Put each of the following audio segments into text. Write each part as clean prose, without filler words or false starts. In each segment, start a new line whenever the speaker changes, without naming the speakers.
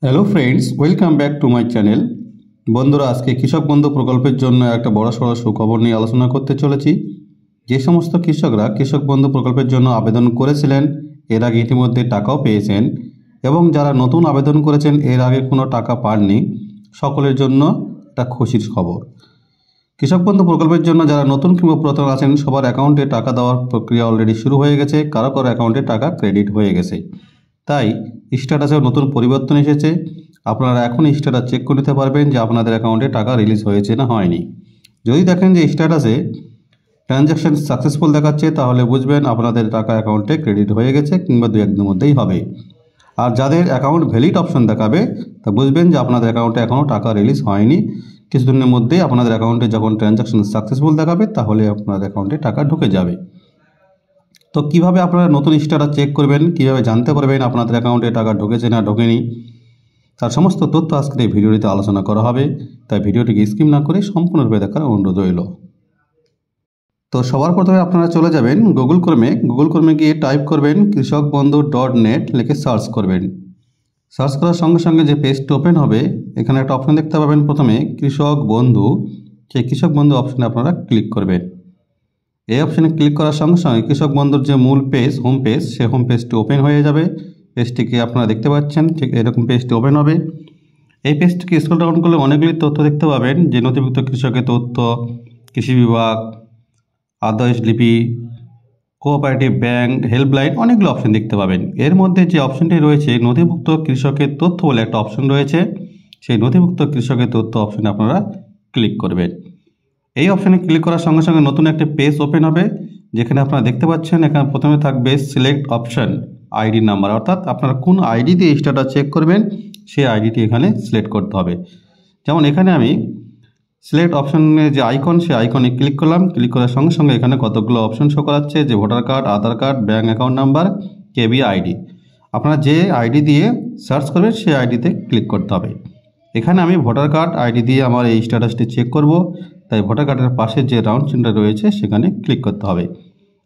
Hello friends, welcome back to my channel. বন্ধুরা, আজকে কৃষক বন্ধু প্রকল্পের জন্য একটা বড়সড় সুখবর নিয়ে আলোচনা করতে চলেছি। যে সমস্ত কৃষকরা কৃষক বন্ধু প্রকল্পের জন্য আবেদন করেছিলেন, এর আগে ইতিমধ্যে টাকাও পেয়েছেন, এবং যারা নতুন আবেদন করেছেন এর আগে কোনো টাকা পাননি, সকলের জন্য একটা খুশির খবর। কৃষক বন্ধু প্রকল্পের জন্য যারা নতুন কিংবা পুরাতন আছেন, সবার অ্যাকাউন্টে টাকা দেওয়ার প্রক্রিয়া অলরেডি শুরু হয়ে গেছে, কারো কারো অ্যাকাউন্টে টাকা ক্রেডিট হয়ে গেছে। তাই স্ট্যাটাসেও নতুন পরিবর্তন এসেছে। আপনারা এখন স্ট্যাটাস চেক করে নিতে পারবেন যে আপনাদের অ্যাকাউন্টে টাকা রিলিজ হয়েছে না হয়নি। যদি দেখেন যে স্ট্যাটাসে ট্রানজ্যাকশন সাকসেসফুল দেখাচ্ছে, তাহলে বুঝবেন আপনাদের টাকা অ্যাকাউন্টে ক্রেডিট হয়ে গেছে কিংবা দু একদিনের মধ্যেই হবে। আর যাদের অ্যাকাউন্ট ভ্যালিড অপশন দেখাবে, তা বুঝবেন যে আপনাদের অ্যাকাউন্টে এখনও টাকা রিলিজ হয়নি। কিছুদিনের মধ্যেই আপনাদের অ্যাকাউন্টে যখন ট্রানজ্যাকশন সাকসেসফুল দেখাবে, তাহলে আপনাদের অ্যাকাউন্টে টাকা ঢুকে যাবে। তো কিভাবে আপনারা নতুন স্ট্যাটাস চেক করবেন, কিভাবে জানতে পারবেন আপনাদের অ্যাকাউন্টে টাকা ঢুকেছে না ঢোকেনি, তার সমস্ত তথ্য আজকের এই ভিডিওটিতে আলোচনা করা হবে। তাই ভিডিওটিকে স্কিপ না করে সম্পূর্ণরূপে দেখার অনুরোধ রইল। তো সবার প্রথমে আপনারা চলে যাবেন গুগল ক্রোমে গিয়ে টাইপ করবেন কৃষকবন্ধু.net লিখে সার্চ করবেন। সার্চ করার সঙ্গে সঙ্গে যে পেজটি ওপেন হবে, এখানে একটা অপশন দেখতে পাবেন প্রথমে কৃষক বন্ধু। সেই কৃষক বন্ধু অপশনে আপনারা ক্লিক করবেন। এই অপশানে ক্লিক করার সঙ্গে সঙ্গে কৃষক বন্ধুর যে মূল পেজ, হোম পেজ, সেই হোম পেজটি ওপেন হয়ে যাবে। পেজটিকে আপনারা দেখতে পাচ্ছেন, ঠিক এরকম পেজটি ওপেন হবে। এই পেজটিকে স্ক্রল ডাউন করলে অনেকগুলি তথ্য দেখতে পাবেন, যে নথিভুক্ত কৃষকের তথ্য, কৃষি বিভাগ, আদেশ লিপি, কোঅপারেটিভ ব্যাংক, হেল্পলাইন, অনেকগুলো অপশন দেখতে পাবেন। এর মধ্যে যে অপশনটি রয়েছে নথিভুক্ত কৃষকের তথ্য বলে একটা অপশন রয়েছে, সেই নথিভুক্ত কৃষকের তথ্য অপশনে আপনারা ক্লিক করবেন। এই অপশানে ক্লিক করার সঙ্গে সঙ্গে নতুন একটা পেজ ওপেন হবে, যেখানে আপনারা দেখতে পাচ্ছেন এখানে প্রথমে থাকবে সিলেক্ট অপশন আইডি নাম্বার, অর্থাৎ আপনারা কোন আইডি দিয়ে স্ট্যাটাস চেক করবেন সেই আইডিটি এখানে সিলেক্ট করতে হবে। যেমন এখানে আমি সিলেক্ট অপশনের যে আইকন, সেই আইকনে ক্লিক করলাম। ক্লিক করার সঙ্গে সঙ্গে এখানে কতগুলো অপশন শো করাচ্ছে, যে ভোটার কার্ড, আধার কার্ড, ব্যাঙ্ক অ্যাকাউন্ট নাম্বার, কেবি আইডি। আপনারা যে আইডি দিয়ে সার্চ করবেন সেই আইডিতে ক্লিক করতে হবে। এখানে আমি ভোটার কার্ড আইডি দিয়ে আমার এই স্ট্যাটাসটি চেক করব, তাই ভোটার কার্ডের পাশে যে রাউন্ড চিহ্নটা রয়েছে সেখানে ক্লিক করতে হবে।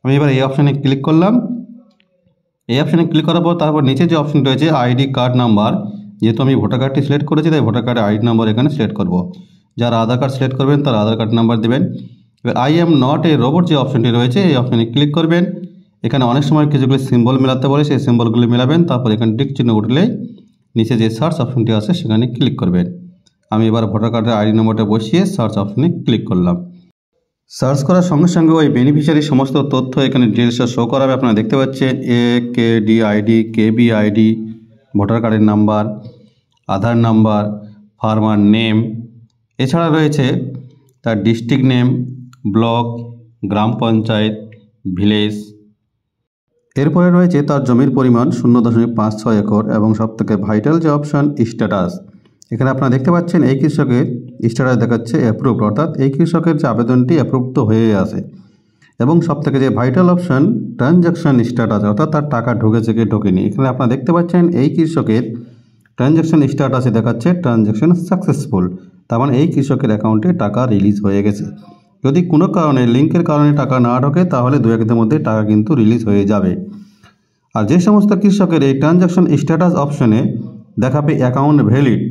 আমি এবার এই অপশানে ক্লিক করলাম। এই অপশানে ক্লিক করার পর তারপর নিচে যে অপশন রয়েছে আইডি কার্ড নাম্বার, যেহেতু আমি ভোটার কার্ডটি সিলেক্ট করেছি তাই ভোটার কার্ডের আইডি নাম্বার এখানে সিলেক্ট করব। যারা আধার কার্ড সিলেক্ট করবেন তারা আধার কার্ড নাম্বার দেবেন। এবার I am not a robot যে অপশনটি রয়েছে, এই অপশানে ক্লিক করবেন। এখানে অনেক সময় কিছুগুলি সিম্বল মেলাতে বলে, সেই সিম্বলগুলি মেলাবেন। তারপর এখানে টিক চিহ্ন উঠলে নিচে যে সার্চ অপশনটি আছে সেখানে ক্লিক করবেন। আমি এবার ভোটার কার্ডের আইডি নম্বরটা বসিয়ে সার্চ অপশনে ক্লিক করলাম। সার্চ করার সঙ্গে সঙ্গে ওই বেনিফিশিয়ারির সমস্ত তথ্য এখানে ডিটেলসটা শো করাবে। আপনারা দেখতে পাচ্ছেন AKD ID, KB ID, voter কার্ডের নাম্বার, আধার নাম্বার, ফার্মার নেম, এছাড়া রয়েছে তার ডিস্ট্রিক্ট নেম, ব্লক, গ্রাম পঞ্চায়েত, ভিলেজ। এরপরে রয়েছে তার জমির পরিমাণ 0.56 একর, এবং সবথেকে ভাইটাল যে অপশান স্ট্যাটাস। এখানে আপনারা দেখতে পাচ্ছেন এই কৃষকের স্ট্যাটাস দেখাচ্ছে অ্যাপ্রুভড, অর্থাৎ এই কৃষকের যে আবেদনটি অ্যাপ্রুভড হয়ে আছে। এবং সবথেকে যে ভাইটাল অপশান ট্রানজ্যাকশন স্ট্যাটাস, অর্থাৎ তার টাকা ঢুকেছে কি ঢোকেনি। এখানে আপনারা দেখতে পাচ্ছেন এই কৃষকের ট্রানজ্যাকশন স্ট্যাটাসে দেখাচ্ছে ট্রানজ্যাকশন সাকসেসফুল, তার মানে এই কৃষকের অ্যাকাউন্টে টাকা রিলিজ হয়ে গেছে। যদি কোনো কারণে লিঙ্কের কারণে টাকা না ঢোকে, তাহলে দু একদিনের মধ্যে টাকা কিন্তু রিলিজ হয়ে যাবে। আর যে সমস্ত কৃষকের এই ট্রানজ্যাকশন স্ট্যাটাস অপশনে দেখাবে অ্যাকাউন্ট ভ্যালিড,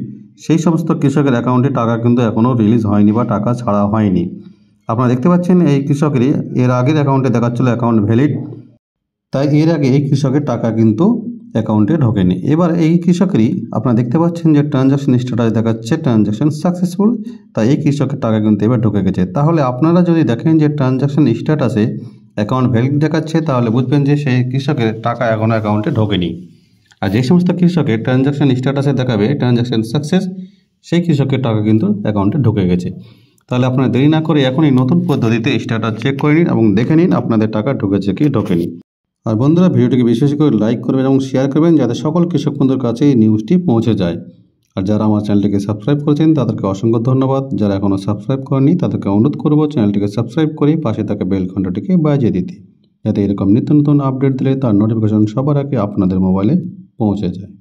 সেই সমস্ত কৃষকের অ্যাকাউন্টে টাকা কিন্তু এখনও রিলিজ হয়নি বা টাকা ছাড়া হয়নি। আপনারা দেখতে পাচ্ছেন এই কৃষকেরই এর আগের অ্যাকাউন্টে দেখাচ্ছিল অ্যাকাউন্ট ভ্যালিড, তাই এর আগে এই কৃষকের টাকা কিন্তু অ্যাকাউন্টে ঢোকেনি। এবার এই কৃষকেরই আপনারা দেখতে পাচ্ছেন যে ট্রানজ্যাকশন স্ট্যাটাস দেখাচ্ছে ট্রানজ্যাকশন সাকসেসফুল, তাই এই কৃষকের টাকা কিন্তু এবার ঢুকে গেছে। তাহলে আপনারা যদি দেখেন যে ট্রানজ্যাকশন স্ট্যাটাসে অ্যাকাউন্ট ভ্যালিড দেখাচ্ছে, তাহলে বুঝবেন যে সেই কৃষকের টাকা এখনও অ্যাকাউন্টে ঢোকেনি। আর যে সমস্ত কৃষকের ট্রানজ্যাকশন স্ট্যাটাসে দেখাবে ট্রানজ্যাকশন সাকসেস, সেই কৃষকের টাকা কিন্তু অ্যাকাউন্টে ঢুকে গেছে। তাহলে আপনারা দেরি না করে এখনই নতুন পদ্ধতিতে স্ট্যাটাস চেক করে নিন এবং দেখে নিন আপনাদের টাকা ঢুকেছে কি ঢোকেনি। আর বন্ধুরা, ভিডিওটিকে বিশেষ করে লাইক করবেন এবং শেয়ার করবেন, যাতে সকল কৃষক বন্ধুর কাছে এই নিউজটি পৌঁছে যায়। আর যারা আমার চ্যানেলটিকে সাবস্ক্রাইব করেছেন তাদেরকে অসংখ্য ধন্যবাদ। যারা এখনও সাবস্ক্রাইব করেনি তাদেরকে অনুরোধ করব চ্যানেলটিকে সাবস্ক্রাইব করে পাশে থাকা বেল ঘন্টাটিকে বাজিয়ে দিতে, যাতে এরকম নিত্য নতুন আপডেট দিলে তার নোটিফিকেশন সবার আগে আপনাদের মোবাইলে পৌঁছে যায়।